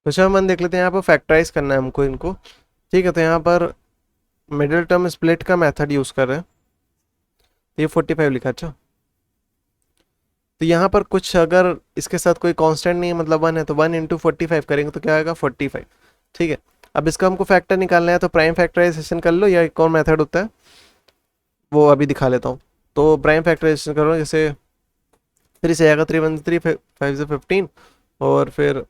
तो चलो हम देख लेते हैं, यहाँ पर फैक्टराइज करना है हमको इनको। ठीक है, तो यहाँ पर मिडिल टर्म स्प्लिट का मेथड यूज़ कर रहे हैं। तो ये 45 लिखा। अच्छा, तो यहाँ पर कुछ अगर इसके साथ कोई कांस्टेंट नहीं है, मतलब 1 है, तो 1 × 45 करेंगे तो क्या आएगा 45। ठीक है, अब इसका हमको फैक्टर निकालना है, तो प्राइम फैक्टराइजेशन कर लो, या एक और मेथड होता है वो अभी दिखा लेता हूँ। तो प्राइम फैक्टराइजेशन करो, जैसे 3 से आएगा 3 × 1 = 3, 5 × 15, और फिर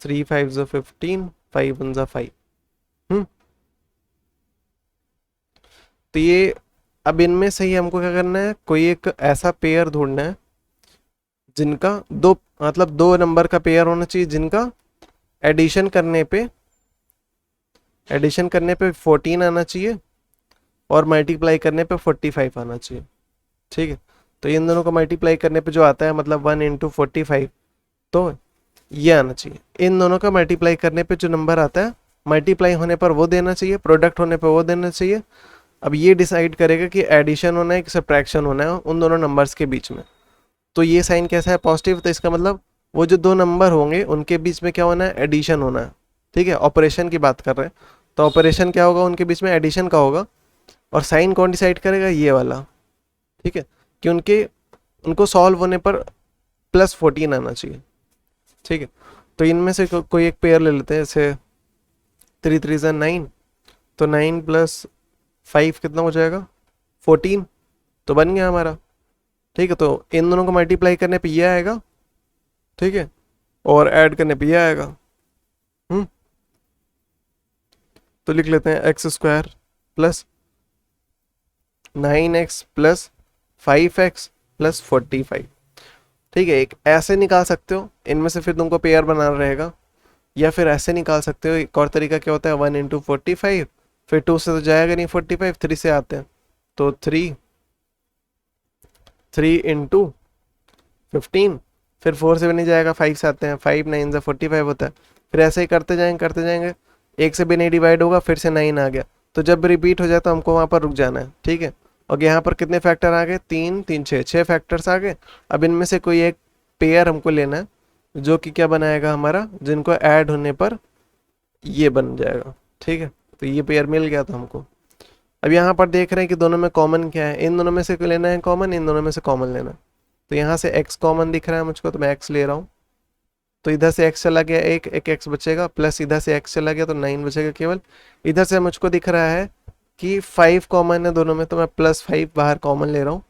3 × 5 = 15, 5 × 1 = 5। तो ये, अब इनमें से ही हमको क्या करना है, कोई एक ऐसा पेयर ढूंढना है जिनका दो, मतलब दो नंबर का पेयर होना चाहिए जिनका एडिशन करने पे 14 आना चाहिए और मल्टीप्लाई करने पे 45 आना चाहिए। ठीक है, तो इन दोनों को मल्टीप्लाई करने पे जो आता है, मतलब 1 × 45, तो ये आना चाहिए। इन दोनों का मल्टीप्लाई करने पे जो नंबर आता है, मल्टीप्लाई होने पर वो देना चाहिए, प्रोडक्ट होने पर वो देना चाहिए। अब ये डिसाइड करेगा कि एडिशन होना है कि सब्ट्रैक्शन होना है उन दोनों नंबर्स के बीच में। तो ये साइन कैसा है, पॉजिटिव, तो इसका मतलब वो जो दो नंबर होंगे उनके बीच में क्या होना है, एडिशन होना है। ठीक है, ऑपरेशन की बात कर रहे हैं, तो ऑपरेशन क्या होगा, उनके बीच में एडिशन का होगा। और साइन कौन डिसाइड करेगा, ये वाला। ठीक है, कि उनके उनको सॉल्व होने पर +14 आना चाहिए। ठीक है, तो इनमें से कोई एक पेयर ले लेते हैं, जैसे 3 × 3 = 9, तो 9 + 5 कितना हो जाएगा, 14। तो बन गया हमारा। ठीक है, तो इन दोनों को मल्टीप्लाई करने पे ये आएगा। ठीक है, और ऐड करने पे ये आएगा। हम्म तो लिख लेते हैं x² + 9x + 5x + 45। ठीक है, एक ऐसे निकाल सकते हो, इनमें से फिर तुमको पेयर बनाना रहेगा, या फिर ऐसे निकाल सकते हो। एक और तरीका क्या होता है, 1 × 45, फिर 2 से तो जाएगा नहीं 45, 3 से आते हैं, तो 3 × 15, फिर 4 से भी नहीं जाएगा, 5 से आते हैं, 5 × 9 = 45 होता है। फिर ऐसे ही करते जाएंगे, एक से भी नहीं डिवाइड होगा, फिर से 9 आ गया। तो जब रिपीट हो जाए तो हमको वहाँ पर रुक जाना है। ठीक है, और यहाँ पर कितने फैक्टर आ गए, 3 3 6 फैक्टर्स आ गए। अब इनमें से कोई एक पेयर हमको लेना है जो कि क्या बनाएगा हमारा, जिनको ऐड होने पर ये बन जाएगा। ठीक है, तो ये पेयर मिल गया था हमको। अब यहाँ पर देख रहे हैं कि दोनों में कॉमन क्या है, इन दोनों में से लेना है कॉमन, इन दोनों में से कॉमन लेना है। तो यहाँ से x कॉमन दिख रहा है मुझको, तो मैं x ले रहा हूँ। तो इधर से x चला गया, एक एक x बचेगा, प्लस इधर से x चला गया तो 9 बचेगा केवल। इधर से मुझको दिख रहा है कि 5 कॉमन है दोनों में, तो मैं +5 बाहर कॉमन ले रहा हूँ।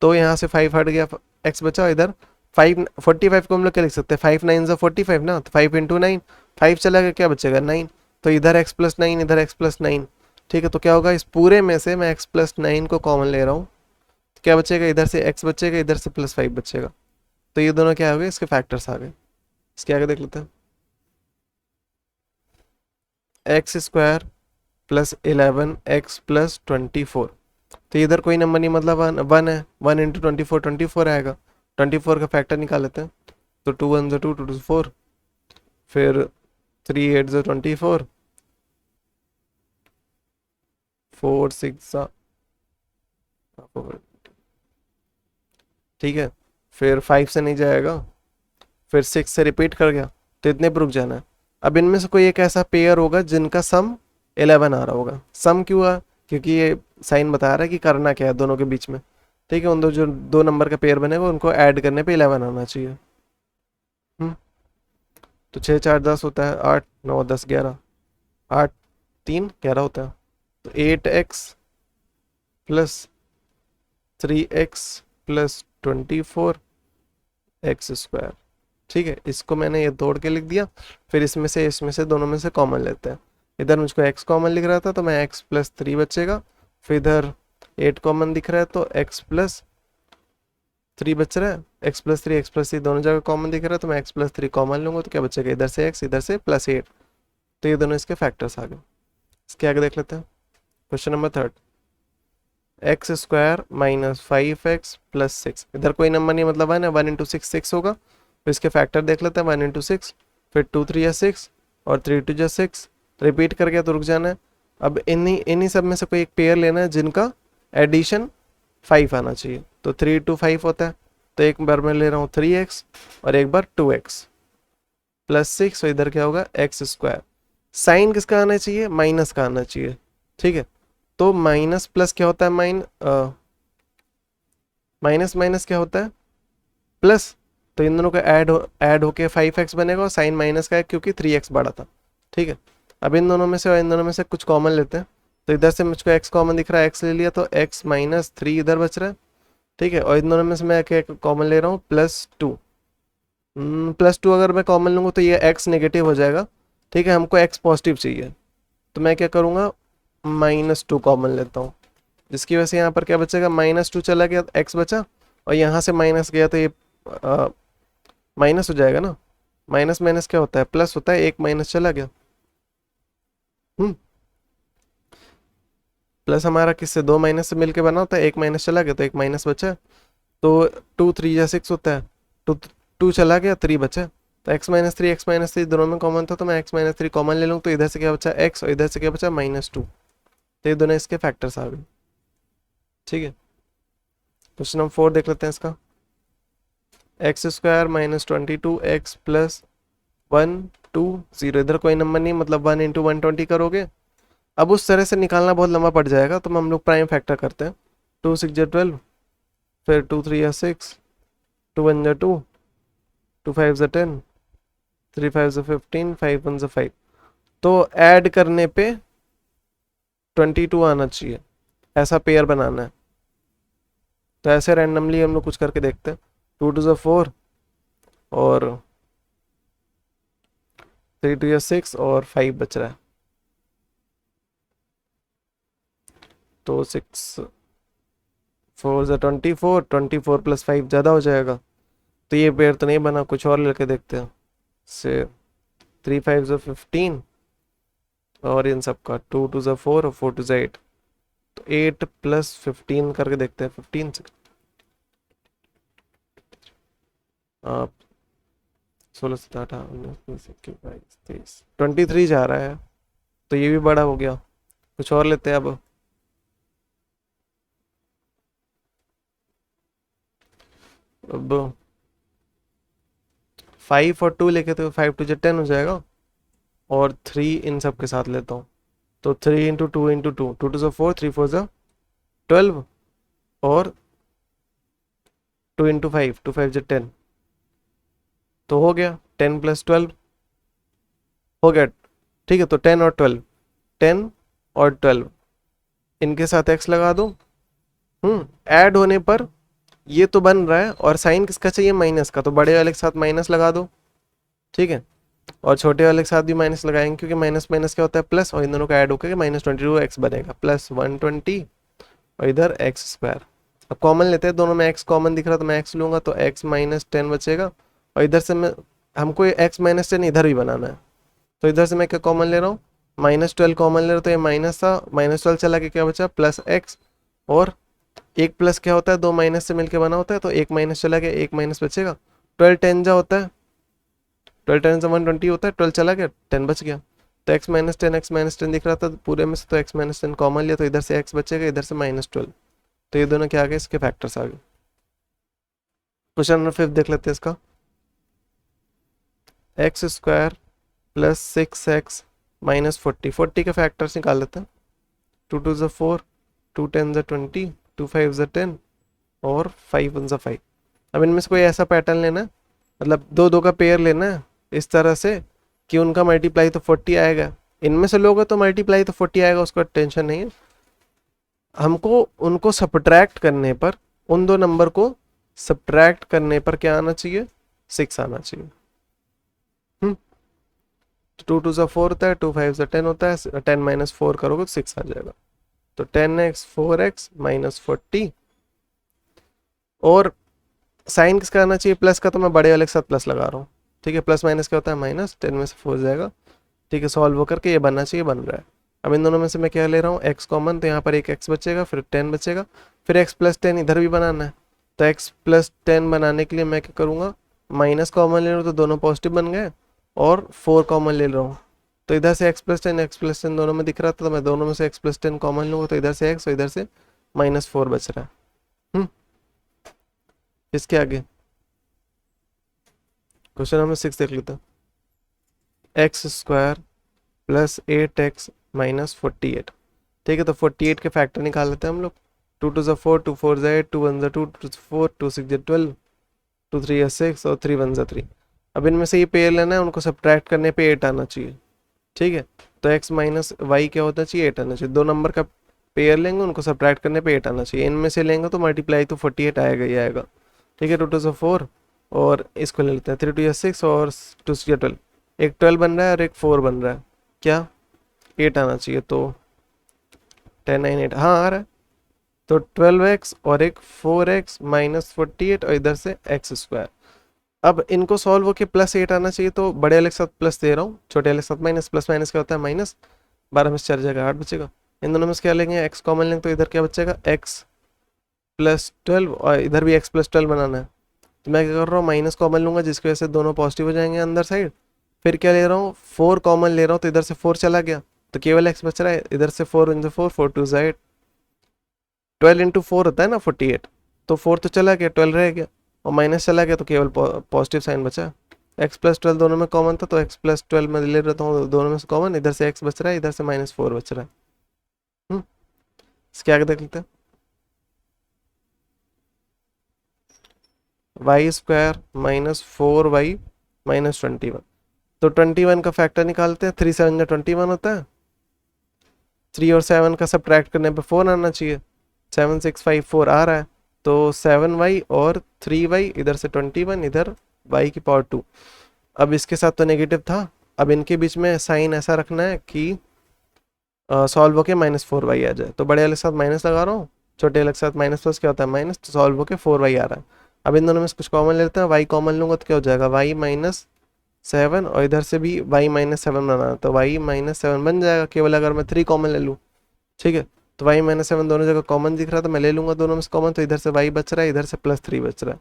तो यहाँ से 5 हट गया, x बचा। इधर 45 को हम लोग क्या लिख सकते हैं, 5 × 9 = 45 ना, तो 5 × 9, 5 चला गया, क्या बचेगा 9। तो इधर x + 9, इधर x + 9। ठीक है, तो क्या होगा, इस पूरे में से मैं x + 9 को कॉमन ले रहा हूँ, तो क्या बचेगा, इधर से x बचेगा, इधर से +5 बचेगा। तो ये दोनों क्या हो गए, इसके फैक्टर्स आ गए। इसके आगे देख लेते हैं, x² + 11x + 24। तो इधर कोई नंबर नहीं, मतलब 1 है, 1 × 24 24 आएगा। 24 का फैक्टर निकाल लेते हैं, तो 2 × 1 = 2, 2 × 2 = 4, फिर 3 × 8 = 24, 4 × 6 = ठीक है, फिर 5 से नहीं जाएगा, फिर 6 से रिपीट कर गया, तो इतने पर रुक जाना है। अब इनमें से कोई एक ऐसा पेयर होगा जिनका सम 11 आ रहा होगा। सम क्यों आ, क्योंकि ये साइन बता रहा है कि करना क्या है दोनों के बीच में। ठीक है, उन दो जो दो नंबर का पेयर बनेगा उनको ऐड करने पे 11 आना चाहिए। हम्म तो 6 × 4 = 10 होता है, 8 9 10 11, 8 3 11 होता है। तो 8x + 3x + 24x²। ठीक है, इसको मैंने ये तोड़ के लिख दिया। फिर इसमें से दोनों में से कॉमन लेते हैं। इधर मुझको x कॉमन लिख रहा था, तो मैं x + 3 बचेगा। फिर इधर 8 कॉमन दिख रहा है, तो x + 3 बच रहा है, x + 3 x + 3 दोनों जगह कॉमन दिख रहा है, तो मैं x + 3 कॉमन लूंगा, तो क्या बचेगा, इधर से x, इधर से +8। तो ये दोनों इसके फैक्टर्स आ गए। इसके आगे देख लेते हैं, क्वेश्चन नंबर 3, x² - 5x + 6। इधर कोई नंबर नहीं, मतलब 1 है, 1 × 6 6 होगा। तो इसके फैक्टर देख लेते हैं, 1 × 6, फिर 2 × 3 = 6, और 3 × 2 = 6। रिपीट कर गया तो रुक जाना है। अब इन्हीं इन्हीं सब में से कोई एक पेयर लेना है जिनका एडिशन 5 आना चाहिए। तो 3 × 2 = 5 होता है, तो एक बार मैं ले रहा हूँ 3x और एक बार 2x। +6 और इधर क्या होगा x²। साइन किसका आना चाहिए, माइनस का आना चाहिए, ठीक है। तो माइनस प्लस क्या होता है, माइनस माइनस क्या होता है, प्लस। तो इन दोनों का ऐड होके 5x बनेगा और साइन माइनस का है क्योंकि 3x बड़ा था, ठीक है। अब इन दोनों में से और इन दोनों में से कुछ कॉमन लेते हैं। तो इधर से मुझको x कॉमन दिख रहा है, x ले लिया तो x -3 इधर बच रहा है, ठीक है। और इन दोनों में से मैं क्या कॉमन ले रहा हूँ, +2। +2 अगर मैं कॉमन लूँगा तो ये x नेगेटिव हो जाएगा, ठीक है। हमको x पॉजिटिव चाहिए, तो मैं क्या करूँगा, -2 कॉमन लेता हूँ, जिसकी वजह से यहाँ पर क्या बचेगा, -2 चला गया तो x बचा, और यहाँ से माइनस गया तो ये माइनस हो जाएगा ना। माइनस माइनस क्या होता है, प्लस होता है, एक माइनस चला गया। हम्म प्लस हमारा किससे, 2 माइनस से मिलके बना होता है, एक माइनस चला गया तो एक माइनस बचा। तो 2 3 या 6 होता है, टू 2 चला गया 3 बचा। तो x-3 दोनों में कॉमन था, तो मैं x-3 कॉमन ले लूँ, तो इधर से क्या बचा x और इधर से क्या बचा -2। तो ये दोनों इसके फैक्टर्स आ गए, ठीक है। क्वेश्चन नंबर 4 देख लेते हैं इसका। x² -22 x + 1 2 0, इधर कोई नंबर नहीं, मतलब 1 × 120 करोगे। अब उस तरह से निकालना बहुत लंबा पड़ जाएगा, तो हम लोग प्राइम फैक्टर करते हैं। 2 6 12, फिर 2 3 6, 2 1 2, 2 5 10, 3 5 15, 5 1 5। तो ऐड करने पे 22 आना चाहिए, ऐसा पेयर बनाना है। तो ऐसे रैंडमली हम लोग कुछ करके देखते हैं। 2 2 4 और 3 2 6 और 5 बच रहा है। तो 6 4 24, 24 + 5 ज़्यादा हो जाएगा, तो ये पेयर तो नहीं बना, कुछ और लेके देखते हैं। से 3 5 15, और इन सब का 2 2 4 और 4 2 8। तो 8 + 15 करके देखते हैं। 15 से 16 17 18 19 20 21 22 23 23 जा रहा है, तो ये भी बड़ा हो गया। कुछ और लेते हैं अब 5 और 2 लेके, तो 5 2 10 हो जाएगा, और 3 इन सब के साथ लेता हूँ। तो 3 × 2 × 2, 2 2 4, 3 4 12, और 2 × 5, 2 5 10। तो हो गया 10 + 12 हो गया, ठीक है। तो 10 और 12, 10 और 12 इनके साथ x लगा दो। ऐड होने पर ये तो बन रहा है, और साइन किसका चाहिए, माइनस का, तो बड़े वाले के साथ माइनस लगा दो, ठीक है। और छोटे वाले के साथ भी माइनस लगाएंगे, क्योंकि माइनस माइनस क्या होता है, प्लस, और इन दोनों का ऐड होकर -22x बनेगा, +120, और इधर x²। अब कॉमन लेते हैं, दोनों में x कॉमन दिख रहा तो मैं x लूंगा, तो x -10 बचेगा, और इधर से मैं, हमको ये x -10 इधर भी बनाना है, तो इधर से मैं क्या कॉमन ले रहा हूँ, -12 कॉमन ले रहा हूँ, तो ये माइनस था, -12 चला के क्या बचा, +x। और एक प्लस क्या होता है, 2 माइनस से मिलके बना होता है, तो एक माइनस चला गया, एक माइनस बचेगा। 12 10 जा होता है, 12 10 120 होता है, 12 चला गया, 10 बच गया। तो x-10 दिख रहा था पूरे में से, तो x-10 कॉमन लिया, तो इधर से x बचेगा, इधर से -12। तो ये दोनों क्या आ गए, इसके फैक्टर्स आ गए। क्वेश्चन नंबर 5 देख लेते हैं इसका। x² + 6x -40, 40 के फैक्टर्स निकाल लेते हैं। 2 2 4, 2 10 20, 2 5 10, और 5 1 5। अब इनमें से कोई ऐसा पैटर्न लेना है, मतलब दो दो का पेयर लेना है, इस तरह से कि उनका मल्टीप्लाई तो 40 आएगा। इनमें से लोगे तो मल्टीप्लाई तो 40 आएगा, उसका टेंशन नहीं है। हमको उनको सब्ट्रैक्ट करने पर, उन दो नंबर को सब्ट्रैक्ट करने पर क्या आना चाहिए, 6 आना चाहिए। 2 2 4 होता है, 2 5 10 होता है, 10 - 4 करोगे तो 6 आ जाएगा। तो 10x 4x -40, और साइन किसका आना चाहिए, प्लस का, तो मैं बड़े वाले के साथ प्लस लगा रहा हूँ, ठीक है। प्लस माइनस क्या होता है, माइनस, 10 में से 4 जाएगा, ठीक है। सॉल्व होकर के ये बनना चाहिए, बन रहा है। अब इन दोनों में से मैं क्या ले रहा हूँ, x कॉमन, तो यहाँ पर एक x बचेगा, फिर 10 बचेगा, फिर x + 10 इधर भी बनाना है। तो x + 10 बनाने के लिए मैं क्या करूँगा, माइनस कॉमन ले रहा हूँ, तो दोनों पॉजिटिव बन गए, और 4 कॉमन ले रहा हूँ, तो इधर से x + 10 x + 10 दोनों में दिख रहा था, तो मैं दोनों में से x + 10 कॉमन लूँगा, तो इधर से x और इधर से -4 बच रहा है। इसके आगे क्वेश्चन नंबर 6 देख लेते हैं। X square plus 8x minus 48। ठीक है, तो 48 के फैक्टर निकाल लेते हैं हम लोग। 2 2 4, 2 4 8, 2 1 2, 2 4, 2 6 12, 2 3 6 और 3 1 3। अब इनमें से ये पेयर लेना है, उनको सब्ट्रैक्ट करने पे 8 आना चाहिए। ठीक है, तो x माइनस वाई क्या होता चाहिए, 8 आना चाहिए। दो नंबर का पेयर लेंगे, उनको सब्ट्रैक्ट करने पे 8 आना चाहिए। इनमें से लेंगे तो मल्टीप्लाई तो 48 आएगा ही आएगा। ठीक है, 2 2 4 और इसको ले लेते हैं 3 2 6 और 2 6 12। एक 12 बन रहा है और एक 4 बन रहा है, क्या 8 आना चाहिए। तो 10 9 8 हाँ आ रहा है। तो 12x और एक 4x माइनस 48 और इधर से एक्स स्क्वायर। अब इनको सॉल्व होके प्लस 8 आना चाहिए, तो बड़े वाले के साथ प्लस दे रहा हूँ, छोटे वाले के साथ माइनस। प्लस माइनस क्या होता है माइनस। 12 में से 4 जाएगा 8 बचेगा। इन दोनों में से क्या लेंगे, x कॉमन लेंगे, तो इधर क्या बचेगा x प्लस 12 और इधर भी x प्लस 12 बनाना है। तो मैं क्या कर रहा हूँ, माइनस कॉमन लूंगा जिसकी वजह से दोनों पॉजिटिव हो जाएंगे अंदर साइड। फिर क्या ले रहा हूँ, 4 कॉमन ले रहा हूँ, तो इधर से 4 चला गया, तो केवल x बच रहा है। इधर से 4 इन 4, 4 2 8, 12 इंटू 4 होता है ना 48। तो 4 तो चला गया, 12 रह गया और माइनस चला गया, तो केवल पॉजिटिव साइन बचा। x प्लस 12 दोनों में कॉमन था, तो x प्लस 12 में ले लेता हूँ दोनों में से कॉमन। इधर से x बच रहा है, इधर से माइनस 4 बच रहा है। इसके आगे देख लेते हैं। Y square minus 4y minus 21। तो 21 का फैक्टर निकालते हैं। 3 7 21 होता है। 3 और 7 का सब्ट्रैक्ट करने पे 4 आना चाहिए। 7 6 5 4 आ रहा है, तो 7y और 3y, इधर से 21, इधर y की पावर 2। अब इसके साथ तो नेगेटिव था, अब इनके बीच में साइन ऐसा रखना है कि सॉल्व होके माइनस 4y आ जाए। तो बड़े वाले के साथ माइनस लगा रहा हूँ, छोटे वाले के साथ माइनस प्लस क्या होता है माइनस, तो सॉल्व होके 4y आ रहा है। अब इन दोनों में से कुछ कॉमन लेते हैं, y कॉमन लूंगा तो क्या हो जाएगा, y माइनस 7 और इधर से भी y माइनस 7 बनाना, तो y माइनस 7 बन जाएगा केवल अगर मैं 3 कॉमन ले लूँ। ठीक है, तो y माइनस 7 दोनों जगह कॉमन दिख रहा है, तो मैं ले लूंगा दोनों में से कॉमन, तो इधर से y बच रहा है, इधर से प्लस 3 बच रहा है।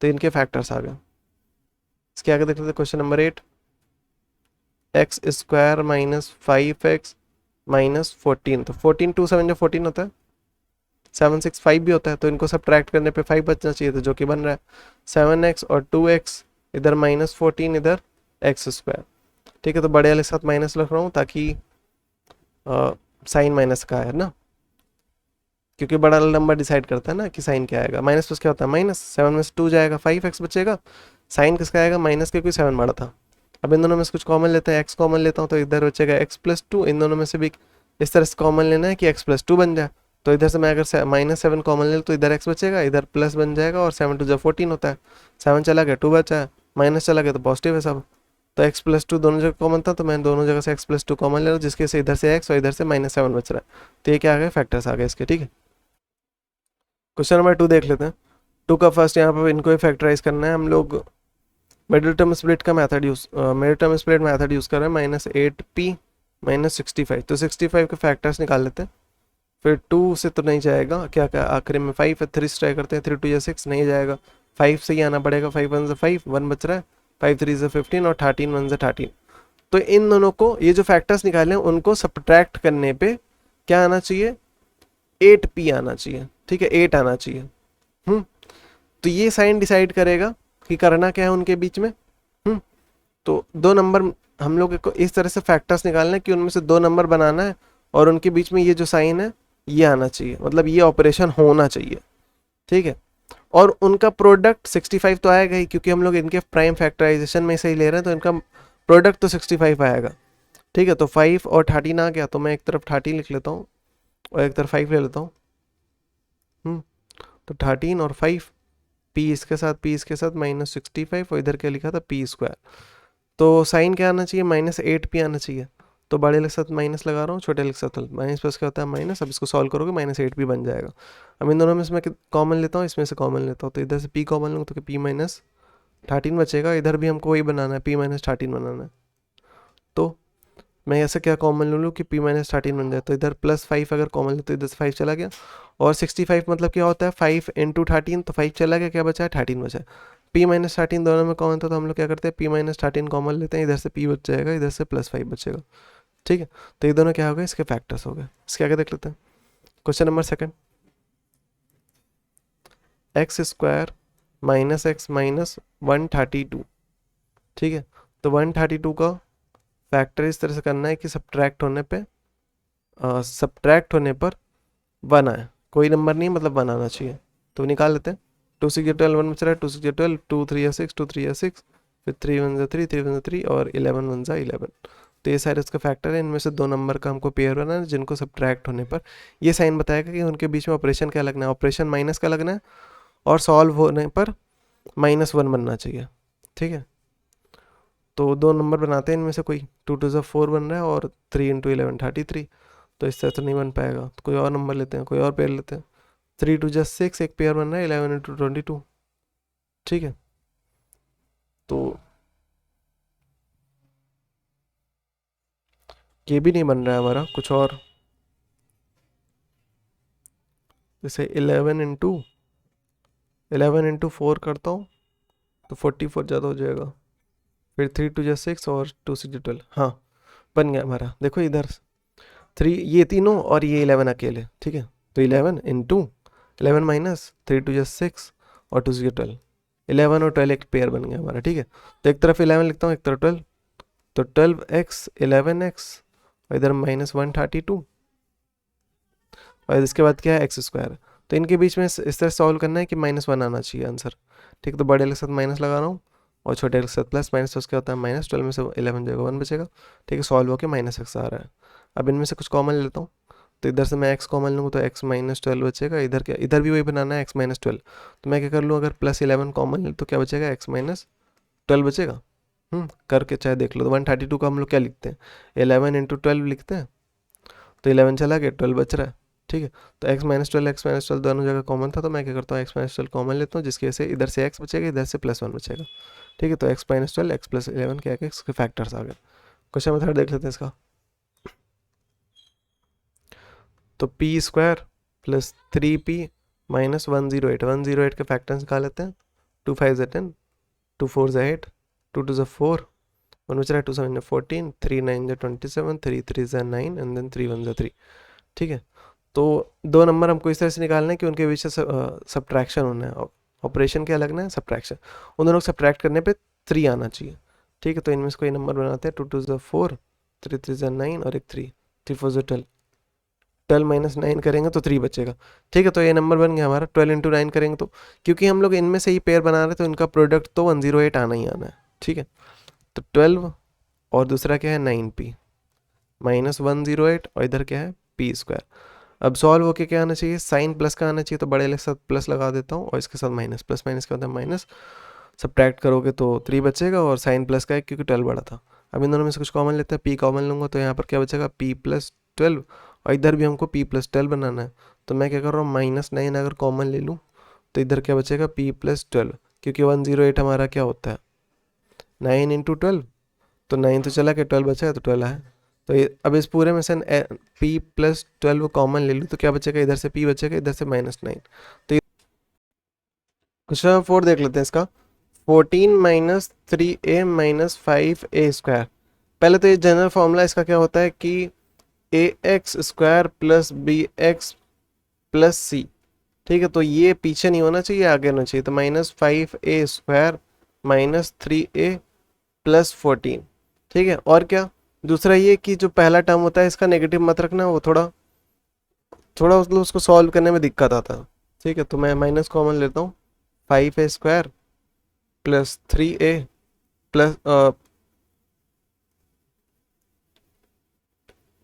तो इनके फैक्टर्स आ गए। इसके आगे देख लेते हैं question number 8। X square minus 5x minus 14। तो 14 2 7 जो 14 होता है, 7 6 5 भी होता है, तो इनको सब्ट्रैक्ट करने पे 5 बचना चाहिए, तो जो कि बन रहा है 7x और 2x, इधर माइनस 14, इधर एक्स स्क्वायर। ठीक है, तो बड़े वाले के साथ माइनस रख रहा हूँ ताकि साइन माइनस का है ना, क्योंकि बड़ा वाला नंबर डिसाइड करता है ना कि साइन क्या आएगा। माइनस प्लस क्या होता है माइनस, 7 में से 2 जाएगा, 5x बचेगा। साइन किसका आएगा माइनस के, कोई 7 बड़ा था। अब इन दोनों में से कुछ कॉमन लेते हैं, x कॉमन लेता हूँ, तो इधर बचेगा x प्लस 2। इन दोनों में से भी इस तरह से कॉमन लेना है कि x प्लस 2 बन जाए। तो इधर से मैं अगर माइनस 7 कॉमन ले लूँ तो इधर x बचेगा, इधर प्लस बन जाएगा, और 7 2 14 होता है। 7 चला गया, 2 बचा है, माइनस चला गया तो पॉजिटिव है सब। तो x प्लस 2 दोनों जगह कॉमन था, तो मैं दोनों जगह से x प्लस 2 कॉमन ले रहा हूँ, जिसके से इधर से x और इधर से माइनस 7 बच रहा है। तो ये क्या आ गए, फैक्टर्स आ गए इसके। ठीक है, क्वेश्चन नंबर 2 देख लेते हैं। 2 का फर्स्ट यहाँ पर इनको फैक्टराइज करना है हम लोग। मिडिल टर्म स्प्लिट का method middle term split method use कर रहे हैं। माइनस 8p माइनस 65, तो 65 के फैक्टर्स निकाल लेते हैं। फिर 2 से तो नहीं जाएगा, क्या क्या आखिरी में 5 है, 3 से ट्राई करते हैं। 3 2 6 नहीं जाएगा, 5 से ही आना पड़ेगा। 5 1 से 5, 1 बच रहा है। 5 3 से 15 और 13 1 से 13। तो इन दोनों को, ये जो फैक्टर्स निकाले हैं उनको सब्ट्रैक्ट करने पे क्या आना चाहिए, 8p आना चाहिए। ठीक है, 8 आना चाहिए। तो ये साइन डिसाइड करेगा कि करना क्या है उनके बीच में। तो दो नंबर हम लोग को इस तरह से फैक्टर्स निकालना है कि उनमें से 2 नंबर बनाना है और उनके बीच में ये जो साइन है ये आना चाहिए, मतलब ये ऑपरेशन होना चाहिए। ठीक है, और उनका प्रोडक्ट 65 तो आएगा ही, क्योंकि हम लोग इनके प्राइम फैक्टराइजेशन में से ही ले रहे हैं, तो इनका प्रोडक्ट तो 65 आएगा। ठीक है, तो 5 और 13 आ गया, तो मैं एक तरफ 13 लिख लेता हूँ और एक तरफ 5 ले लेता हूँ। तो 13 और 5, p इसके साथ माइनस 65, और इधर क्या लिखा था p स्क्वायर। तो साइन क्या आना चाहिए, माइनस 8p आना चाहिए। तो बड़े के साथ माइनस लगा रहा हूँ, छोटे के साथ माइनस प्लस क्या होता है माइनस। अब इसको सॉल्व करोगे माइनस 8p बन जाएगा। अब इन दोनों में से मैं कॉमन लेता हूँ, इसमें से कॉमन लेता हूँ, तो इधर से p कॉमन लूँ तो p माइनस 13 बचेगा। इधर भी हमको वही बनाना है, p माइनस 13 बनाना है। तो मैं ऐसा क्या कॉमन ले लूँ कि p माइनस 13 बन जाए। तो इधर प्लस 5 अगर कॉमन ले तो इधर से 5 चला गया, और 65 मतलब क्या होता है 5 इंटू 13, तो 5 चला गया, क्या बचा है 13 बचा है। p माइनस 13 दोनों में कॉमन था, तो हम लोग क्या करते हैं p माइनस 13 कॉमन लेते हैं, इधर से p बच जाएगा, इधर से प्लस 5 बचेगा। ठीक है, तो ये दोनों क्या हो गए, इसके फैक्टर्स हो गए। इसके आगे देख लेते हैं question number 2। X square minus x minus 132। ठीक है, तो 132 का फैक्टर इस तरह से करना है कि सब्ट्रैक्ट होने पर 1 आए, कोई नंबर नहीं मतलब 1 आना चाहिए। तो निकाल लेते हैं। 2 6 या 12 1 बच रहा है, 2 6 या 12, 2 3 या 6, 2 3 या 6, फिर 3 1 जा 3, 3 1 जा 3 और 11 1 जा 11। तो ये सारे इसका फैक्टर है। इनमें से दो नंबर का हमको पेयर बनाना है जिनको सब्ट्रैक्ट होने पर ये साइन बताएगा कि उनके बीच में ऑपरेशन क्या लगना है, ऑपरेशन माइनस का लगना है और सॉल्व होने पर -1 बनना चाहिए। ठीक है, तो दो नंबर बनाते हैं इनमें से कोई। 2 2 जा 4 बन रहा है और 3 इंटू 11 33। तो इस तरह तो नहीं बन पाएगा, तो कोई और नंबर लेते हैं, कोई और पेयर लेते हैं। 3 2 जा 6 एक पेयर बन रहा है, 11 इंटू 22। ठीक है, तो ये भी नहीं बन रहा है हमारा, कुछ और। जैसे 11 इंटू 4 करता हूँ तो 44 ज़्यादा हो जाएगा। फिर 3 2 जा 6 और 2 6 जा 12। हाँ, बन गया हमारा। देखो इधर 3 ये तीनों और ये 11 अकेले। ठीक है, तो 11 माइनस 3 2 जा 6 और 2 6 जा 12। 11 और 12 एक पेयर बन गया हमारा। ठीक है, तो एक तरफ 11 लिखता हूँ, एक तरफ 12। तो 12x 11x और इधर -132 और इसके बाद क्या है एक्स स्क्वायर। तो इनके बीच में इस तरह सॉल्व करना है कि -1 आना चाहिए आंसर। ठीक है, तो बड़े वाले के साथ माइनस लगा रहा हूँ और छोटे वाले के साथ प्लस। माइनस तो उसका होता है -12 में से 11 जाएगा 1 बचेगा। ठीक है, सॉल्व होकर -x आ रहा है। अब इनमें से कुछ कॉमन ले लेता हूँ। तो इधर से मैं x कॉमन लूँगा तो x -12 बचेगा। इधर क्या, इधर भी वही बनाना है x -12। तो मैं क्या कर लूँ, अगर +11 कॉमन ले तो क्या बचेगा, x -12 बचेगा। करके चाहे देख लो। तो 132 का हम लोग क्या लिखते हैं, 11 इंटू 12 लिखते हैं। तो 11 चला गया, 12 बच रहा है। ठीक है, तो x -12 दोनों जगह कॉमन था, तो मैं क्या करता हूँ x-12 कॉमन लेता हूँ, जिसकी वजह से इधर से x बचेगा, इधर से +1 बचेगा। ठीक है, तो x-12 x + 11 क्या है, इसके फैक्टर्स आ गए। क्वेश्चन मेथड देख लेते हैं इसका। तो p² + 3p - 108, 108 के फैक्टर्स निकाल लेते हैं। 2 5 जा 10, 2 4 जा 8, 2 2 जा 4, 1 बच रहा है, 2 7 जा 14, 3 9 जा 27, 3 3 जा 9 एंड देन 3 1 जा 3। ठीक है, तो दो नंबर हमको इस तरह से निकालना है कि उनके बीच से सब्ट्रैक्शन होना है, ऑपरेशन क्या लगना है, सब्ट्रैक्शन। उन दोनों को सब्ट्रैक्ट करने पे 3 आना चाहिए। ठीक है, तो इनमें से कोई नंबर बनाते हैं। 2 2 जा 4, 3 3 जा 9 और एक 3, 3 4 जा 12। 12 - 9 करेंगे तो 3 बचेगा। ठीक है, तो ये नंबर बन गया हमारा। 12 इंटू 9 करेंगे तो, क्योंकि हम लोग इनमें से ही पेयर बना रहे हैं तो इनका प्रोडक्ट तो 108 आना ही आना है। ठीक है, तो 12 और दूसरा क्या है 9p -108 और इधर क्या है p²। अब सॉल्व होके क्या आना चाहिए, साइन प्लस का आना चाहिए। तो बड़े वाले के साथ प्लस लगा देता हूँ और इसके साथ माइनस। प्लस माइनस क्या होता है माइनस, सब्ट्रैक्ट करोगे तो 3 बचेगा और साइन प्लस का है क्योंकि 12 बड़ा था। अब इन दोनों में से कुछ कॉमन लेते हैं, p कॉमन लूँगा तो यहाँ पर क्या बचेगा p + 12 और इधर भी हमको p + 12 बनाना है। तो मैं क्या कर रहा हूँ -9 अगर कॉमन ले लूँ तो इधर क्या बचेगा p + 12, क्योंकि 108 हमारा क्या होता है 9 इंटू 12। तो 9 तो चला के 12 बचा है, तो 12 है। तो ये अब इस पूरे में से p + 12 कॉमन ले लूँ तो क्या बचेगा, इधर से p बचेगा, इधर से -9। तो क्वेश्चन 4 देख लेते हैं इसका। 14 - 3a - 5a²। पहले तो ये जनरल फॉर्मूला इसका क्या होता है कि ax² + bx + c। ठीक है, तो ये पीछे नहीं होना चाहिए, आगे होना चाहिए। तो -5a² - 3a + 14। ठीक है, और क्या, दूसरा ये कि जो पहला टर्म होता है इसका नेगेटिव मत रखना, वो थोड़ा थोड़ा मतलब उसको सॉल्व करने में दिक्कत आता है। ठीक है, तो मैं माइनस कॉमन लेता हूँ। 5a² + 3a प्लस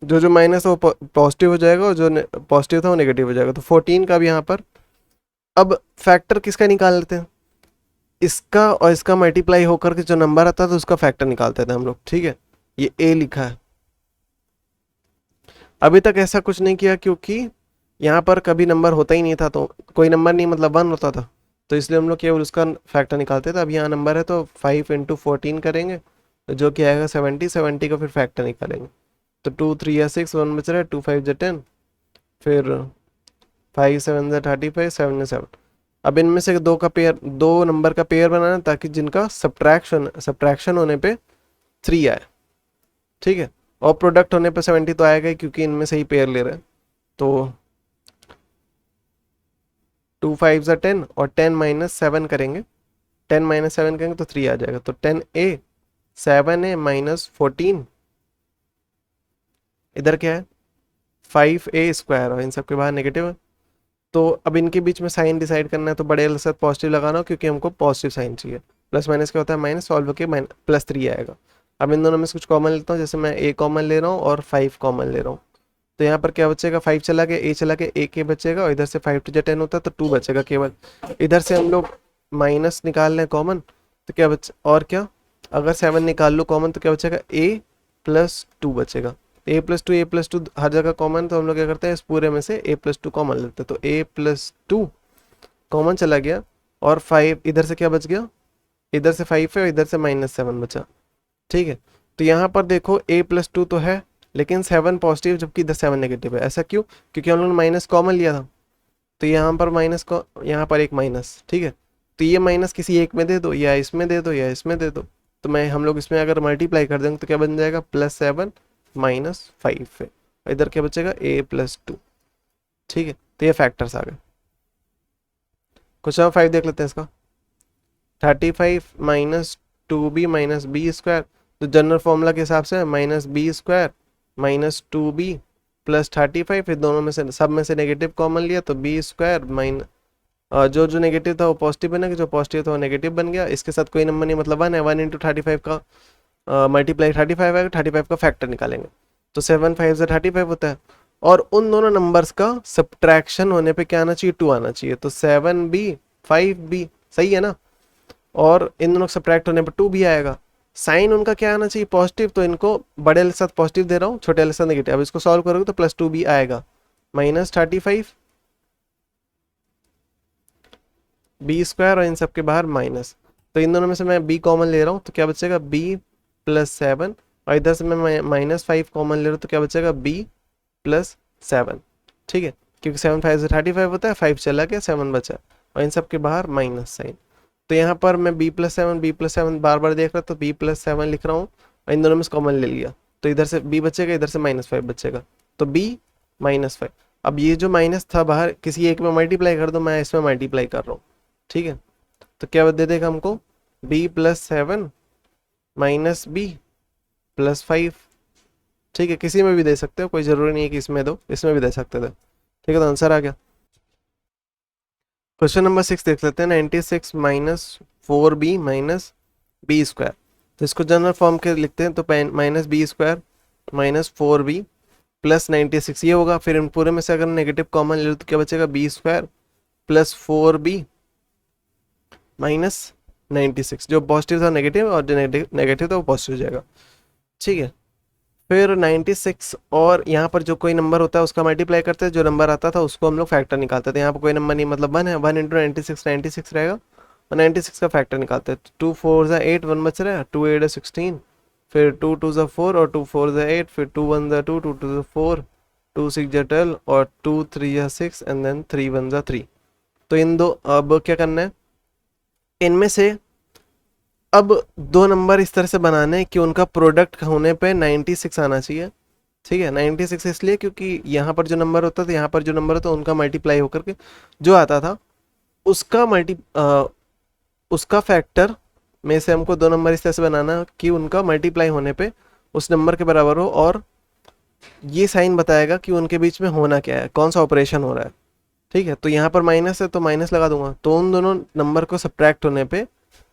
जो जो माइनस है वो पॉजिटिव हो जाएगा और जो पॉजिटिव था वो नेगेटिव हो जाएगा। तो 14 का भी यहाँ पर। अब फैक्टर किसका निकाल लेते हैं, इसका और इसका मल्टीप्लाई होकर के जो नंबर आता है तो उसका फैक्टर निकालते थे हम लोग। ठीक है, ये a लिखा है। अभी तक ऐसा कुछ नहीं किया क्योंकि यहाँ पर कभी नंबर होता ही नहीं था, तो कोई नंबर नहीं मतलब 1 होता था, तो इसलिए हम लोग केवल उसका फैक्टर निकालते थे। अब यहाँ नंबर है तो 5 × 14 करेंगे तो जो कि आएगा 70। 70 का फिर फैक्टर निकालेंगे। तो 2 3 या 6, 1 बच रहा है, 2 5 या 10, फिर 5 7 या 35, 7 या 7। अब इनमें से दो नंबर का पेयर बनाना ताकि जिनका सब्ट्रैक्शन होने पे 3 आए। ठीक है, और प्रोडक्ट होने पे 70 तो आएगा ही क्योंकि इनमें से ही पेयर ले रहे हैं। तो 2 5 या 10 और 10 - 7 करेंगे। 10 - 7 करेंगे तो 3 आ जाएगा। तो 10a 7a - 14 इधर क्या है 5a² और इन सब के बाहर नेगेटिव है। तो अब इनके बीच में साइन डिसाइड करना है, तो बड़े वाले के साथ पॉजिटिव लगाना हो क्योंकि हमको पॉजिटिव साइन चाहिए। प्लस माइनस क्या होता है माइनस, सॉल्व होकर +3 आएगा। अब इन दोनों में से कुछ कॉमन लेता हूँ, जैसे मैं a कॉमन ले रहा हूँ और 5 कॉमन ले रहा हूँ। तो यहाँ पर क्या बचेगा 5 चला गया, a चला गया, a के बचेगा और इधर से 5 to 10 होता है तो 2 बचेगा केवल। इधर से हम लोग माइनस निकाल लें कॉमन, तो क्या बच और क्या, अगर 7 निकाल लो कॉमन तो क्या बचेगा a+2 बचेगा। a+2 हर जगह कॉमन, तो हम लोग क्या करते हैं इस पूरे में से a+2 कॉमन लेते हैं, तो a+2 कॉमन चला गया और 5 इधर से क्या बच गया, इधर से 5 है और इधर से -7 बचा। ठीक है, तो यहाँ पर देखो a+2 तो है लेकिन 7 पॉजिटिव जबकि इधर 7 नेगेटिव है। ऐसा क्यों, क्योंकि हम लोगों ने माइनस कॉमन लिया था, तो यहाँ पर माइनस को यहाँ पर एक माइनस। ठीक है, तो ये माइनस किसी एक में दे दो या इसमें दे दो या इसमें दे दो, तो मैं हम लोग इसमें अगर मल्टीप्लाई कर देंगे तो क्या बन जाएगा +7 -5 है, इधर क्या बचेगा a+2। ठीक है, तो ये फैक्टर्स आ गए। क्वेश्चन 5 देख लेते हैं इसका। 35 - 2b - b², तो जनरल फॉर्मूला के हिसाब से -b² - 2b + 35, फिर दोनों में से सब में से नेगेटिव कॉमन लिया तो b² माइन जो नेगेटिव था वो पॉजिटिव बना, जो पॉजिटिव था वो नेगेटिव बन गया। इसके साथ कोई नंबर नहीं, मतलब 1 है, 1 × 35 का मल्टीप्लाई 35 आएगा, 35 का फैक्टर निकालेंगे तो 7 5 से 35 होता है। और उन दोनों नंबर्स का सब्ट्रैक्शन होने पे क्या आना चाहिए 2 आना चाहिए, तो 7b 5b सही है ना, और इन दोनों सब्ट्रैक्ट होने पर 2 भी आएगा। साइन उनका क्या आना चाहिए पॉजिटिव, तो इनको बड़े वाले के साथ पॉजिटिव दे रहा हूँ, छोटे वाले के साथ नेगेटिव। अब इसको सॉल्व करोगे तो +2 भी आएगा, -35 b² और इन सब के बाहर माइनस, तो इन दोनों में से मैं b कॉमन ले रहा हूँ तो क्या बचेगा b +7, और इधर से मैं -5 कॉमन ले रहा हूँ तो क्या बचेगा b +7। ठीक है, क्योंकि 7 5 से 35 होता है, 5 चला गया 7 बचा, और इन सब के बाहर माइनस साइन। तो यहाँ पर मैं b+7 बार बार देख रहा तो b+7 लिख रहा हूँ और इन दोनों में से कॉमन ले लिया, तो इधर से b बचेगा, इधर से -5 बचेगा, तो b -5। अब ये जो माइनस था बाहर किसी एक में मल्टीप्लाई कर दो, मैं इसमें मल्टीप्लाई कर रहा हूँ। ठीक है, तो क्या दे देगा हमको b+7 - b +5। ठीक है, किसी में भी दे सकते हो, कोई ज़रूरी नहीं है कि इसमें दो, इसमें भी दे सकते थे। ठीक है, तो आंसर आ गया। क्वेश्चन नंबर 6 देख लेते हैं। 96 - 4b - b², तो इसको जनरल फॉर्म के लिखते हैं, तो -b² - 4b + 96 ये होगा। फिर इन पूरे में से अगर नेगेटिव कॉमन ले लो तो क्या बचेगा b² + 4b - 96, जो पॉजिटिव था नेगेटिव और जो नेगेटिव था वो पॉजिटिव हो जाएगा। ठीक है, फिर 96 और यहाँ पर जो कोई नंबर होता है उसका मल्टीप्लाई करते हैं, जो नंबर आता था उसको हम लोग फैक्टर निकालते थे। यहाँ पर कोई नंबर नहीं, मतलब 1 है, 1 × 96 96 रहेगा, और 96 का फैक्टर निकालते हैं। 2 4 8 1 बच रहा है, 2 8 16, फिर 2 2 4 और 2 4 8, फिर 2 1 2 2 2 4, 2 6 12 और 2 3 6 एंड देन 3 1 3। तो इन दो, अब क्या करना है इनमें से, अब दो नंबर इस तरह से बनाने हैं कि उनका प्रोडक्ट होने पे 96 आना चाहिए। ठीक है, 96 इसलिए क्योंकि यहाँ पर जो नंबर होता था, यहाँ पर जो नंबर होता, उनका मल्टीप्लाई होकर के जो आता था उसका उसका फैक्टर में से हमको दो नंबर इस तरह से बनाना कि उनका मल्टीप्लाई होने पे उस नंबर के बराबर हो, और ये साइन बताएगा कि उनके बीच में होना क्या है, कौन सा ऑपरेशन हो रहा है। ठीक है, तो यहाँ पर माइनस है तो माइनस लगा दूंगा, तो उन दोनों नंबर को सब्ट्रैक्ट होने पे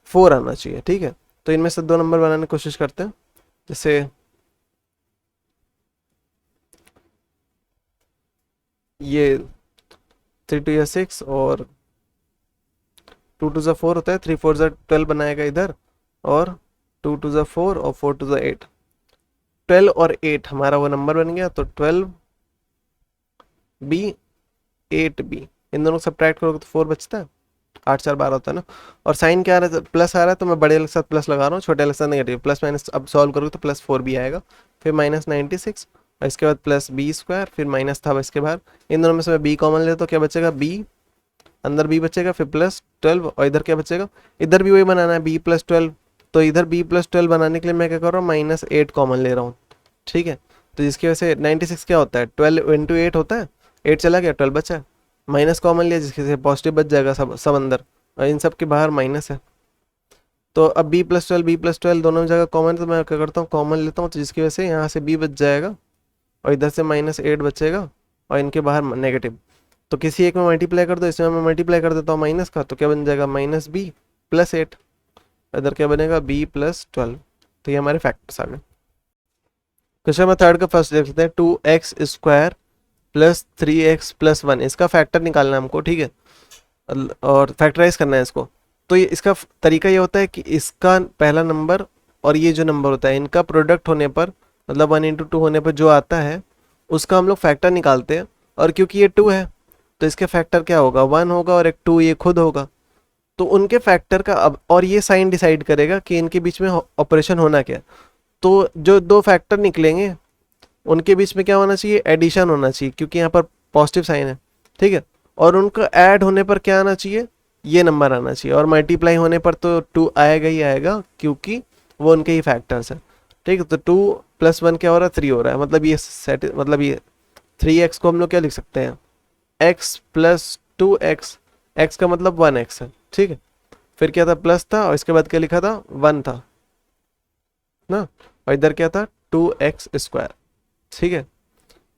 4 आना चाहिए। ठीक है, तो इनमें से दो नंबर बनाने की कोशिश करते हैं, जैसे ये 3 2 6 और 2 2 4 होता है, 3 4 12 बनाएगा इधर, और 2 2 4 और 4 2 8, 12 और 8 हमारा वो नंबर बन गया। तो 12b 8b, इन दोनों को सब्ट्रैक्ट करोगे तो 4 बचता है, 8 4 12 होता है ना। और साइन क्या आ रहा है, प्लस आ रहा है, तो मैं बड़े वाले के साथ प्लस लगा रहा हूँ, छोटे वाले के साथ नेगेटिव, प्लस माइनस अब सॉल्व करोगे तो +4 भी आएगा, फिर -96 और इसके बाद +b², फिर माइनस था इसके बाहर, इन दोनों में से मैं b कॉमन ले तो क्या बचेगा b, अंदर b बचेगा, फिर +12 और इधर क्या बचेगा, इधर भी वही बनाना है b +12, तो इधर b +12 बनाने के लिए मैं क्या कर रहा हूँ -8 कॉमन ले रहा हूँ। ठीक है, तो जिसकी वजह से 96 क्या होता है 12 × 8 होता है, 8 चला गया 12 बचा, माइनस कॉमन लिया जिसके से पॉजिटिव बच जाएगा, सब अंदर, और इन सब के बाहर माइनस है। तो अब b +12 दोनों जगह कॉमन, तो मैं क्या करता हूँ कॉमन लेता हूँ, तो जिसकी वजह से यहाँ से b बच जाएगा और इधर से -8 बचेगा और इनके बाहर नेगेटिव। तो किसी एक में मल्टीप्लाई कर दो, इसमें मैं मल्टीप्लाई कर देता हूँ माइनस का, तो क्या बन जाएगा -b + 8। इधर क्या बनेगा b + 12। तो ये हमारे फैक्टर्स आ गए। क्वेश्चन नंबर 3 का फर्स्ट देख लेते हैं। 2x² + 3x + 1, इसका फैक्टर निकालना है हमको, ठीक है, और फैक्टराइज करना है इसको। तो ये इसका तरीका ये होता है कि इसका पहला नंबर और ये जो नंबर होता है इनका प्रोडक्ट होने पर, मतलब 1 × 2 होने पर जो आता है उसका हम लोग फैक्टर निकालते हैं। और क्योंकि ये 2 है तो इसके फैक्टर क्या होगा, 1 होगा, और एक 2 ये खुद होगा। तो उनके फैक्टर का अब, और ये साइन डिसाइड करेगा कि इनके बीच में ऑपरेशन होना क्या है। तो जो दो फैक्टर निकलेंगे उनके बीच में क्या होना चाहिए, एडिशन होना चाहिए, क्योंकि यहाँ पर पॉजिटिव साइन है, ठीक है। और उनका ऐड होने पर क्या आना चाहिए, ये नंबर आना चाहिए। और मल्टीप्लाई होने पर तो 2 आएगा ही आएगा, क्योंकि वो उनके ही फैक्टर्स हैं, ठीक है। तो 2 + 1 क्या हो रहा है, 3 हो रहा है। मतलब ये सेट, मतलब ये 3x को हम लोग क्या लिख सकते हैं, x + 2x, x का मतलब 1x है, ठीक है। फिर क्या था, प्लस था, और इसके बाद क्या लिखा था, 1 था ना, और इधर क्या था, 2x², ठीक है।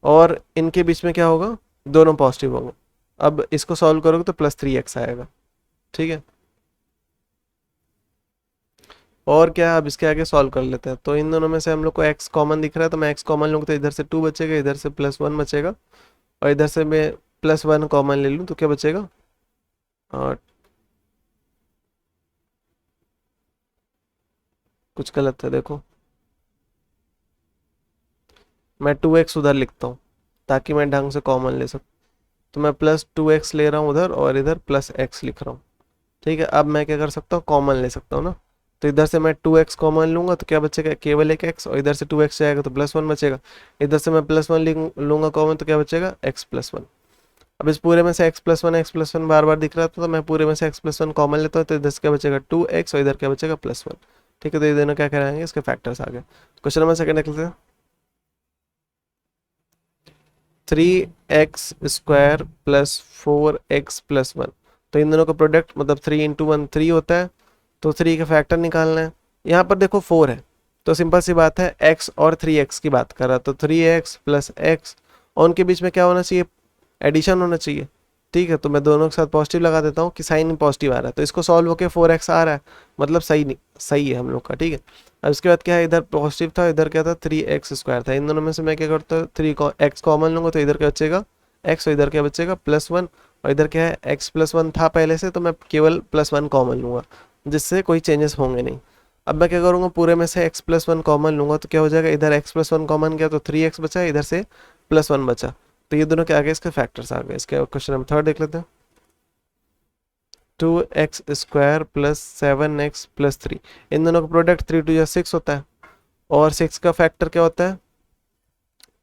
और इनके बीच में क्या होगा, दोनों पॉजिटिव होंगे। अब इसको सॉल्व करोगे तो +3x आएगा, ठीक है। और क्या, अब इसके आगे सॉल्व कर लेते हैं। तो इन दोनों में से हम लोग को x कॉमन दिख रहा है, तो मैं x कॉमन लूँगा तो इधर से 2 बचेगा, इधर से +1 बचेगा, और इधर से मैं +1 कॉमन ले लूँ तो क्या बचेगा, और कुछ गलत है, देखो मैं 2x उधर लिखता हूँ ताकि मैं ढंग से कॉमन ले सकूँ। तो मैं +2x ले रहा हूँ उधर, और इधर +x लिख रहा हूँ, ठीक है। अब मैं क्या कर सकता हूँ, कॉमन ले सकता हूँ ना। तो इधर से मैं 2x कॉमन लूंगा तो क्या बचेगा, केवल एक x, और इधर से 2x जाएगा तो +1 बचेगा। इधर से मैं +1 लूंगा कॉमन तो क्या बचेगा, x + 1। अब इस पूरे में से x + 1 बार बार दिख रहा था, तो मैं पूरे में से x + 1 कॉमन लेता हूँ, तो इधर से क्या बचेगा, 2x, और इधर क्या बचेगा, +1, ठीक है। तो ये दोनों क्या कराएंगे, इसके फैक्टर्स आ गए। क्वेश्चन नंबर 2 देख लेते हैं। 3x² + 4x + 1, तो इन दोनों का प्रोडक्ट मतलब 3 × 1 3 होता है, तो 3 का फैक्टर निकालना है। यहाँ पर देखो 4 है, तो सिंपल सी बात है, x और 3x की बात कर रहा, तो 3x + x, और उनके बीच में क्या होना चाहिए, एडिशन होना चाहिए, ठीक है। तो मैं दोनों के साथ पॉजिटिव लगा देता हूँ कि साइन पॉजिटिव आ रहा है, तो इसको सॉल्व होकर 4x आ रहा है, मतलब सही नहीं, सही है हम लोग का, ठीक है। अब इसके बाद क्या है, इधर पॉजिटिव था, इधर क्या था, 3x² था। इन दोनों में से मैं क्या करता हूँ, 3x कॉमन लूंगा तो इधर क्या बचेगा, x, और इधर क्या बचेगा, +1, और इधर क्या है, x + 1 था पहले से, तो मैं केवल +1 कॉमन लूंगा, जिससे कोई चेंजेस होंगे नहीं। अब मैं क्या करूँगा, पूरे में से x + 1 कॉमन लूंगा तो क्या हो जाएगा, इधर x + 1 कॉमन गया तो 3x बचा, इधर से +1 बचा। तो ये दोनों क्या आ गए, इसके फैक्टर्स आ गए। इसके क्वेश्चन नंबर 3 देख लेते हैं। 2x² + 7x + 3, इन दोनों का प्रोडक्ट 3 × 2 = 6 होता है, और 6 का फैक्टर क्या होता है,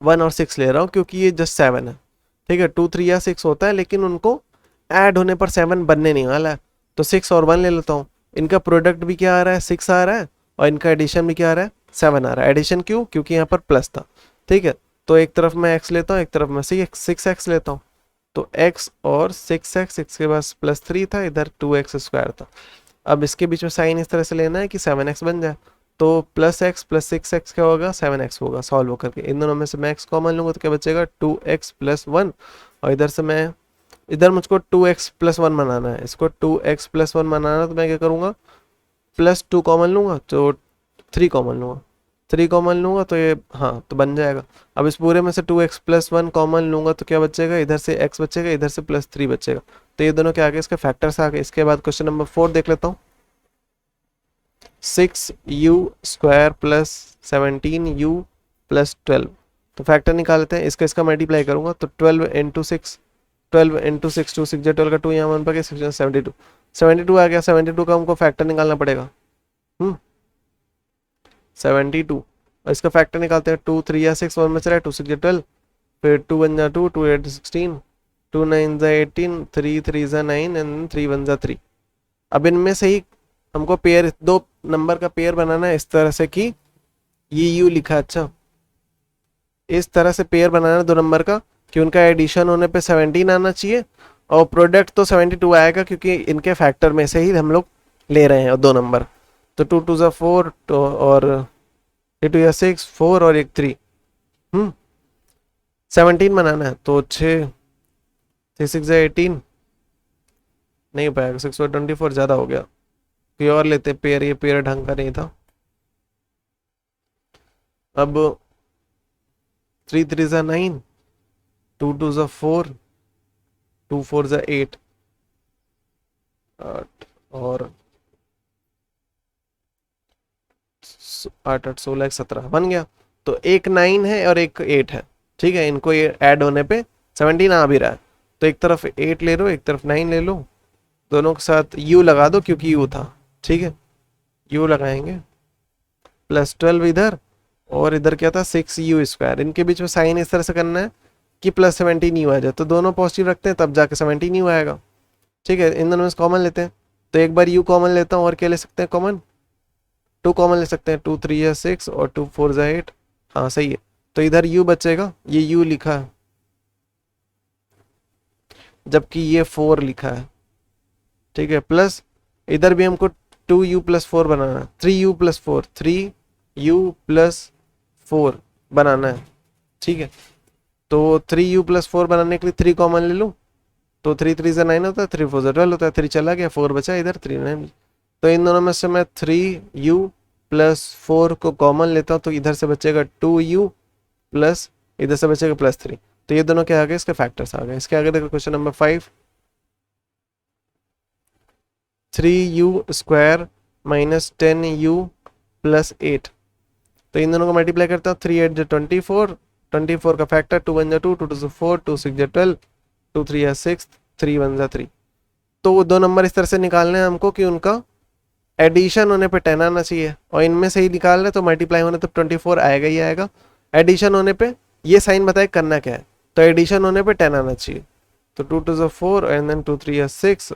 1 और 6 ले रहा हूँ क्योंकि ये जस्ट 7 है, ठीक है। 2 3 या 6 होता है, लेकिन उनको ऐड होने पर 7 बनने नहीं वाला है, तो 6 और 1 ले लेता हूँ। इनका प्रोडक्ट भी क्या आ रहा है, 6 आ रहा है, और इनका एडिशन भी क्या आ रहा है, 7 आ रहा है। एडिशन क्यों, क्योंकि यहाँ पर प्लस था, ठीक है। तो एक तरफ मैं x लेता हूँ, एक तरफ मैं 6x लेता हूँ, तो x और 6x, x के पास +3 था, इधर 2x² था। अब इसके बीच में साइन इस तरह से लेना है कि 7x बन जाए, तो +x + 6x क्या होगा, 7x होगा, सॉल्व होकर के। इन दोनों में से मैं x कॉमन लूंगा तो क्या बचेगा, 2x + 1, और इधर से मैं, इधर मुझको 2x + 1 बनाना है, इसको 2x + 1 बनाना है, तो मैं क्या करूँगा, +2 कॉमन लूंगा तो 3 कॉमन लूंगा, 3 कॉमन लूंगा तो ये, हाँ, तो बन जाएगा। अब इस पूरे में से 2x + 1 कॉमन लूंगा तो क्या बचेगा, इधर से x बचेगा, इधर से +3 बचेगा। तो ये दोनों क्या आ गए, इसके फैक्टर्स आ गए। इसके बाद क्वेश्चन नंबर 4 देख लेता हूँ। 6u² + 17u + 12, तो फैक्टर निकाल लेते हैं। इसका मल्टीप्लाई करूंगा तो 12 × 6, 12 × 6, 2 6 × 12 का 2 यहाँ वन पर 72, 72 आ गया। 72 का हमको फैक्टर निकालना पड़ेगा, 72, और इसका फैक्टर निकालते हैं। 2 3 या 6, 1 बच रहा है, 2 6 × 12, फिर 2 1 × 2, 2 8 16, 2 9 18, 3 3 9, एंड 3 1 3। अब इनमें से ही हमको पेयर, दो नंबर का पेयर बनाना है, इस तरह से कि ये यू लिखा, अच्छा, इस तरह से पेयर बनाना है दो नंबर का कि उनका एडिशन होने पे 17 आना चाहिए, और प्रोडक्ट तो 72 आएगा, क्योंकि इनके फैक्टर में से ही हम लोग ले रहे हैं दो नंबर। तो 2 2 4, और 2 2 6, 4 और एक 3, 17 बनाना है तो 6 6 18 नहीं हो पाएगा, 6/24 ज़्यादा हो गया, कोई और लेते पेयर, ये पेयर ढंग का नहीं था। अब 3 3 9, 2 2 4, 2 4 8, 8 और 8 8 16 17 बन गया। तो एक 9 है और एक 8 है, ठीक है, इनको ये ऐड होने पे 17 आ भी रहा है। तो एक तरफ 8 ले लो, एक तरफ 9 ले लो, दोनों के साथ u लगा दो क्योंकि u था, ठीक है, u लगाएंगे प्लस 12 इधर, और इधर क्या था 6u²। इनके बीच में साइन इस तरह से करना है कि प्लस 17u आ जाए, तो दोनों पॉजिटिव रखते हैं तब जाके 17u आएगा, ठीक है। इन दोनों में कॉमन लेते हैं, तो एक बार u कॉमन लेता हूँ, और क्या ले सकते हैं कॉमन, 2 कॉमन ले सकते हैं, 2 3 6 और 2 4 8, हाँ सही है। तो इधर u बचेगा, ये u लिखा है जबकि ये 4 लिखा है, ठीक है, प्लस इधर भी हमको 2u + 4 बनाना है, 3u + 4, 3u + 4 बनाना है, ठीक है। तो 3u + 4 बनाने के लिए 3 कॉमन ले लूँ, तो 3 3 9 होता है, 3 4 12 होता है, 3 चला गया, 4 बचा इधर, 3 9। तो इन दोनों में से मैं 3u + 4 को कॉमन लेता हूँ, तो इधर से बचेगा 2u प्लस इधर से बचेगा +3। तो ये दोनों क्या आ गए, इसके फैक्टर्स आ गए। इसके आगे देखो क्वेश्चन नंबर 5, 3u² - 10u + 8। तो इन दोनों को मल्टीप्लाई करता हूँ, 3 8 24, 24 का फैक्टर 2 1 2, 2 2 4, 2 6 12, 2 3 6, 3 1 3। तो वो दो नंबर इस तरह से निकालने हैं हमको कि उनका एडिशन होने पे 10 आना चाहिए, और इनमें से ही निकाल रहे तो मल्टीप्लाई होने तो 24 आएगा ही आएगा। एडिशन होने पे ये साइन बताए करना क्या है, तो एडिशन होने पे 10 आना चाहिए। तो 2 2 4 एंड देन 2 3 6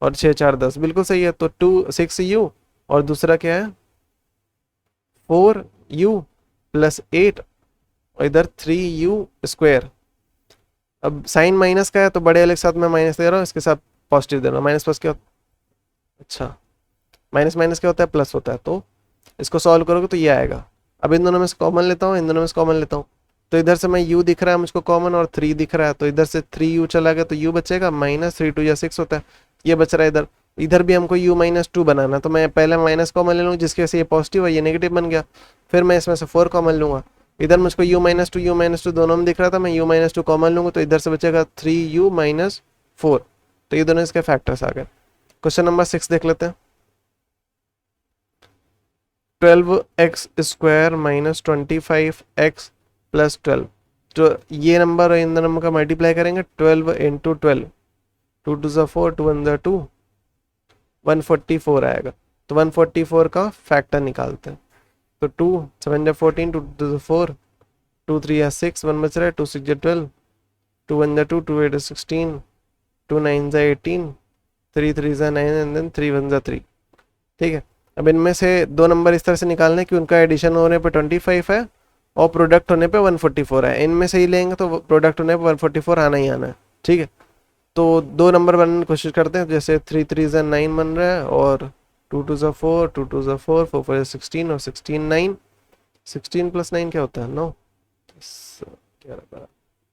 और 6 4 10, बिल्कुल सही है। तो 2 6u और दूसरा क्या है 4u + 8 और इधर 3u²। अब साइन माइनस का है तो बड़े वाले के साथ मैं माइनस दे रहा हूँ, इसके साथ पॉजिटिव दे रहा हूँ। माइनस प्लस क्या, अच्छा माइनस माइनस क्या होता है, प्लस होता है। तो इसको सॉल्व करोगे तो ये आएगा। अब इन दोनों में से कॉमन लेता हूँ, इन दोनों में से कॉमन लेता हूँ, तो इधर से मैं u दिख रहा है मुझको कॉमन और 3 दिख रहा है, तो इधर से 3u चला गया तो u बचेगा, -3 2 6 होता है, ये बच रहा है इधर। इधर भी हमको u - 2 बनाना, तो मैं पहले माइनस कॉमन ले लूँगा जिसकी वजह से ये पॉजिटिव है, ये नेगेटिव बन गया। फिर मैं इसमें से 4 कॉमन लूँगा, इधर मुझको u - 2 दोनों में दिख रहा था, मैं u - 2 कॉमन लूँगा तो इधर से बचेगा 3u - 4। तो ये दोनों इसके फैक्टर्स आ गए। क्वेश्चन नंबर 6 देख लेते हैं। 12x² - 25x + 12, तो ये नंबर और इन नंबर का मल्टीप्लाई करेंगे, 12 × 12, 2 2 4, 2 1 2, 144 आएगा। तो 144 का फैक्टर निकालते हैं, तो 2 7 14, 2 2 4, 2 3 6, 1 बच रहा है, 2 6 12, 2 1 2, 2 8 16, 2 9 18, 3 3 9 एंड देन 3 1 3, ठीक है। अब इनमें से दो नंबर इस तरह से निकालने कि उनका एडिशन होने पे 25 है और प्रोडक्ट होने पे 144 है। इनमें से ही लेंगे तो प्रोडक्ट होने पे 144 आना ही आना है, ठीक है। तो दो नंबर बनाने की कोशिश करते हैं, जैसे 3 3 9 बन रहा है और 2 2 4, 2 2 4, 4 4 16 और 16 9, 16 + 9 क्या होता है 9, 11 12,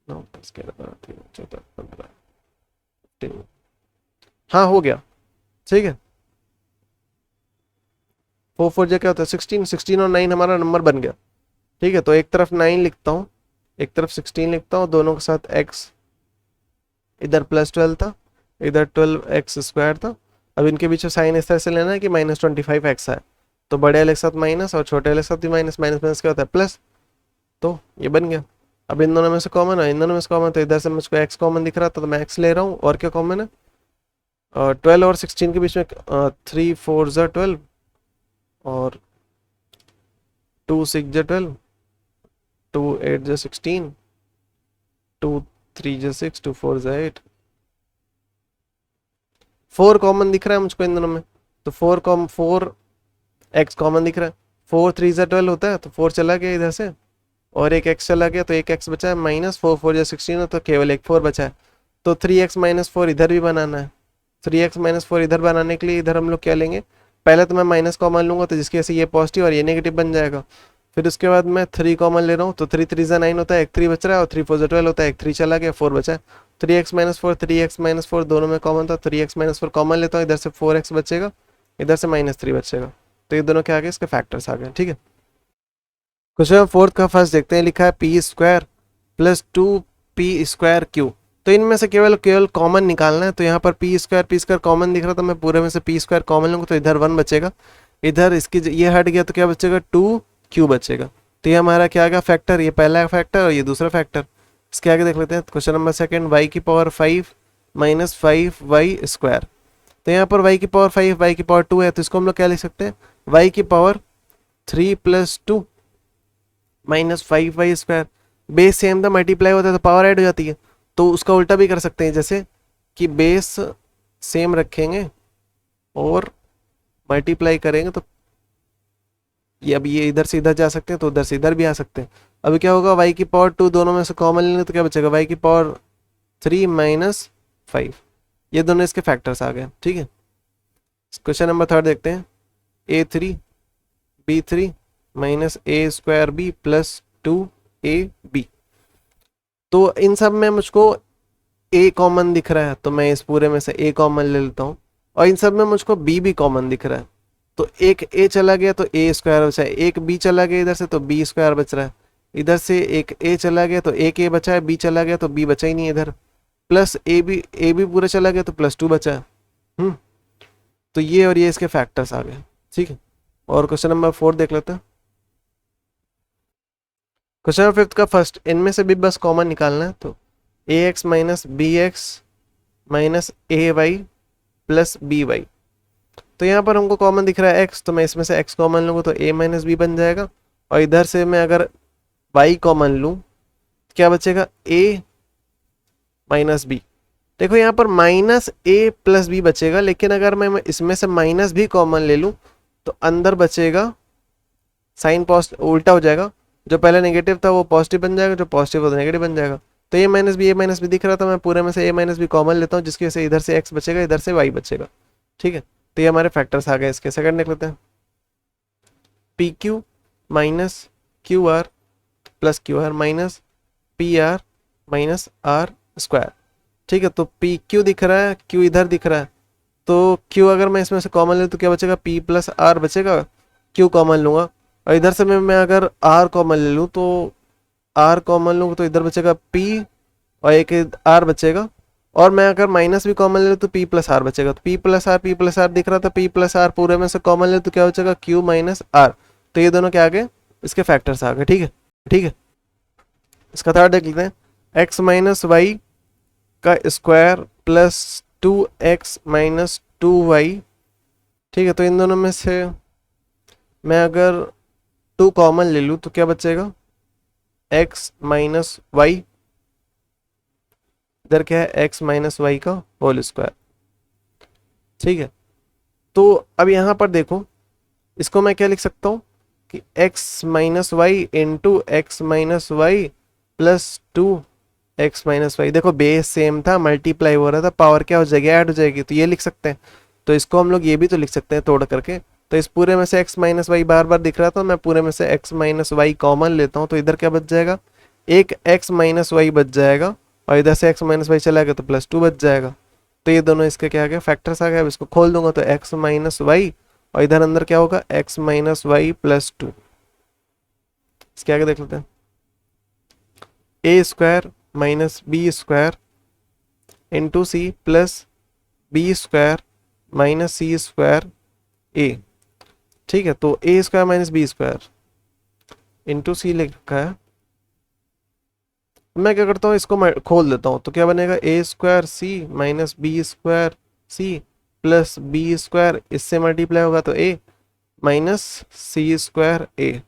9 10 11 12 13 14 15 15, हाँ हो गया, ठीक है। 4 4 क्या होता है 16, 16 और 9 हमारा नंबर बन गया, ठीक है। तो एक तरफ 9 लिखता हूँ, एक तरफ 16 लिखता हूँ, दोनों के साथ x, इधर +12 था, इधर 12x² था। अब इनके बीच में साइन इस तरह से लेना है कि -25x है, तो बड़े वाले के साथ माइनस और छोटे वाले के साथ भी माइनस, माइनस माइनस क्या होता है प्लस, तो ये बन गया। अब इन दोनों में से कॉमन है, इन दोनों में से कॉमन, तो इधर से मुझको x कॉमन दिख रहा था तो मैं x ले रहा हूँ, और क्या कॉमन है 12 और 16 के बीच में 3 4 12 और 2 6 12, 2 8 16, 2 3 6, 2 4 8, 4 कॉमन दिख रहा है मुझको इन दोनों में, तो 4 x कॉमन दिख रहा है, 4 3 12 होता है, तो 4 चला गया इधर से और एक x चला गया, तो एक x बचा है, -4 4 16 तो केवल एक 4 बचा है। तो 3x - 4 इधर भी बनाना है, 3x - 4 इधर बनाने के लिए इधर हम लोग क्या लेंगे, पहले तो मैं माइनस कॉमन लूंगा तो जिसकी वजह से ये पॉजिटिव और ये नेगेटिव बन जाएगा। फिर उसके बाद मैं 3 कॉमन ले रहा हूँ, तो 3 3 9 होता है, एक 3 बच रहा है, और 3 4 12 होता है, एक 3 चला गया, 4 बचा है। 3x-4 दोनों में कॉमन था, 3x-4 कॉमन लेता हूँ, इधर से 4x बचेगा, इधर से -3 बचेगा, तो ये दोनों क्या आ गए, इसके फैक्टर्स आ गए। ठीक है, क्वेश्चन फोर्थ का फर्स्ट देखते हैं, लिखा है p² + 2p² क्यू। तो इनमें से केवल केवल कॉमन निकालना है, तो यहाँ पर p² कॉमन दिख रहा था, मैं पूरे में से p² कॉमन लूँगा, तो इधर 1 बचेगा, इधर इसकी ये हट गया तो क्या बचेगा, 2q बचेगा। तो ये हमारा क्या आ गया फैक्टर, ये पहला फैक्टर और ये दूसरा फैक्टर। इसके आगे देख लेते हैं, question number second, y⁵ - 5y²। तो यहाँ पर y⁵ 5 y⁵ 2 है, तो इसको हम लोग क्या लिख सकते हैं, y⁵3 + 2 -5y²। बेस सेम था, मल्टीप्लाई होता है तो पावर ऐड हो जाती है, तो उसका उल्टा भी कर सकते हैं, जैसे कि बेस सेम रखेंगे और मल्टीप्लाई करेंगे, तो ये अब ये इधर से इधर जा सकते हैं, तो उधर से इधर भी आ सकते हैं। अभी क्या होगा, y⁵2 दोनों में से कॉमन लेंगे तो क्या बचेगा, y⁵3 - 5। ये दोनों इसके फैक्टर्स आ गए। ठीक है, क्वेश्चन नंबर थर्ड देखते हैं, a3 b3 -a² + 2ab। तो इन सब में मुझको a कॉमन दिख रहा है, तो मैं इस पूरे में से a कॉमन ले लेता हूँ, और इन सब में मुझको b भी कॉमन दिख रहा है, तो एक a चला गया तो a² बचा है, एक b चला गया इधर से तो b² बच रहा है, इधर से एक a चला गया तो एक a बचा है, b चला गया तो b बचा ही नहीं है इधर, प्लस a भी पूरा चला गया तो +2 बचा है। तो ये और ये इसके फैक्टर्स आ गए। ठीक है, और क्वेश्चन नंबर 4 देख लेते हैं। क्वेश्चन नंबर 5 का फर्स्ट, इनमें से भी बस कॉमन निकालना है, तो ax - bx - ay + by। तो यहाँ पर हमको कॉमन दिख रहा है x, तो मैं इसमें से x कॉमन लूँगा तो a - b बन जाएगा, और इधर से मैं अगर y कॉमन लूँ क्या बचेगा, a - b। देखो यहाँ पर -a + b बचेगा, लेकिन अगर मैं इसमें से माइनस भी कॉमन ले लूँ तो अंदर बचेगा, साइन पॉजिटिव उल्टा हो जाएगा, जो पहले नेगेटिव था वो पॉजिटिव बन जाएगा, जो पॉजिटिव था नेगेटिव बन जाएगा। तो a - b दिख रहा था, मैं पूरे में से a - b कॉमन लेता हूँ, जिसकी वजह से इधर से x बचेगा, इधर से y बचेगा। ठीक है, तो ये हमारे फैक्टर्स आ गए। इसके सेकंड देख लेते हैं, pq - qr + qr - pr - r²। ठीक है, तो pq दिख रहा है, q इधर दिख रहा है, तो q अगर मैं इसमें से कॉमन ले तो क्या बचेगा, p + r बचेगा, q कॉमन लूँगा, और इधर से मैं अगर r कॉमन ले लूँ तो r कॉमन लूँ तो इधर बचेगा p और एक r बचेगा, और मैं अगर माइनस भी कॉमन ले लूँ तो p + r बचेगा, तो p + r दिख रहा था, p + r पूरे में से कॉमन ले तो क्या बचेगा, q - r। तो ये दोनों क्या आ गए, इसके फैक्टर्स आ गए। ठीक है, ठीक है, इसका थर्ड देख लेते हैं, x - y का स्क्वायर + 2x - 2y। ठीक है, तो इन दोनों में से मैं अगर 2 कॉमन ले लूँ तो क्या बचेगा, x - y, इधर क्या है, x - y का होल स्क्वायर। ठीक है, तो अब यहाँ पर देखो, इसको मैं क्या लिख सकता हूँ कि x - y into x - y + 2x - y। देखो बेस सेम था, मल्टीप्लाई हो रहा था, पावर क्या हो जाएगी, ऐड हो जाएगी, तो ये लिख सकते हैं। तो इसको हम लोग ये भी तो लिख सकते हैं तोड़ करके, तो इस पूरे में से x - y बार बार दिख रहा था, मैं पूरे में से x - y कॉमन लेता हूँ, तो इधर क्या बच जाएगा, एक x - y बच जाएगा, और इधर से x - y चला गया तो +2 बच जाएगा। तो ये दोनों इसके क्या आ गए, फैक्टर्स आ गए। अब इसको खोल दूंगा तो x - y, और इधर अंदर क्या होगा, x - y + 2। इसके आगे देख लेते हैं, a² - b² into c + b² - c² a। ठीक है, तो a² - b² इंटू सी लिख रखा है, मैं क्या करता हूँ, इसको मैं खोल देता हूँ, तो क्या बनेगा, a² c - b² c + b², इससे मल्टीप्लाई होगा तो a -c² a।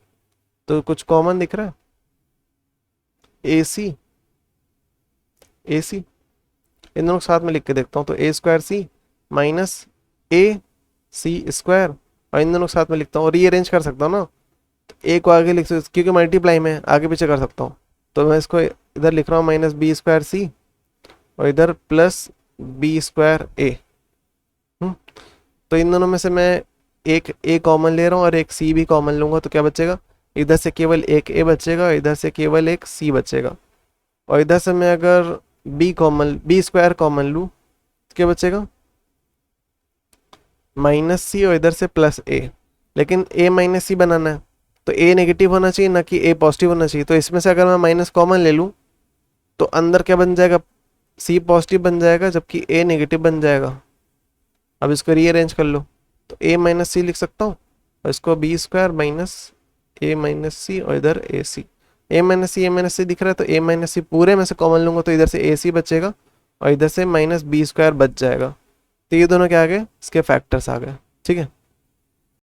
तो कुछ कॉमन दिख रहा है, ac इन दोनों को साथ में लिख के देखता हूँ, तो a² c - ac², और इन दोनों को साथ में लिखता हूँ, रीअरेंज कर सकता हूँ ना, तो a को आगे लिख सकता, क्योंकि मल्टीप्लाई में आगे पीछे कर सकता हूँ, तो मैं इसको इधर लिख रहा हूँ -b² c और इधर +b² a। तो इन दोनों में से मैं एक a कॉमन ले रहा हूँ और एक c भी कॉमन लूंगा, तो क्या बचेगा, इधर से केवल एक ए बचेगा और इधर से केवल एक सी बचेगा। और इधर से मैं अगर बी स्क्वायर कॉमन लूँ क्या बचेगा, माइनस सी और इधर से प्लस ए। लेकिन ए माइनस सी बनाना है तो ए नेगेटिव होना चाहिए ना कि ए पॉजिटिव होना चाहिए। तो इसमें से अगर मैं माइनस कॉमन ले लूँ तो अंदर क्या बन जाएगा, सी पॉजिटिव बन जाएगा जबकि ए नेगेटिव बन जाएगा। अब इसको रीअरेंज कर लो तो ए माइनस सी लिख सकता हूँ और इसको बी स्क्वायर माइनस ए माइनस सी और इधर ए सी। ए माइनस सी दिख रहा है तो ए माइनस सी पूरे में से कॉमन लूंगा तो इधर से ए सी बचेगा और इधर से माइनस बी स्क्वायर बच जाएगा। तो ये दोनों क्या आ गए, इसके फैक्टर्स आ गए। ठीक है।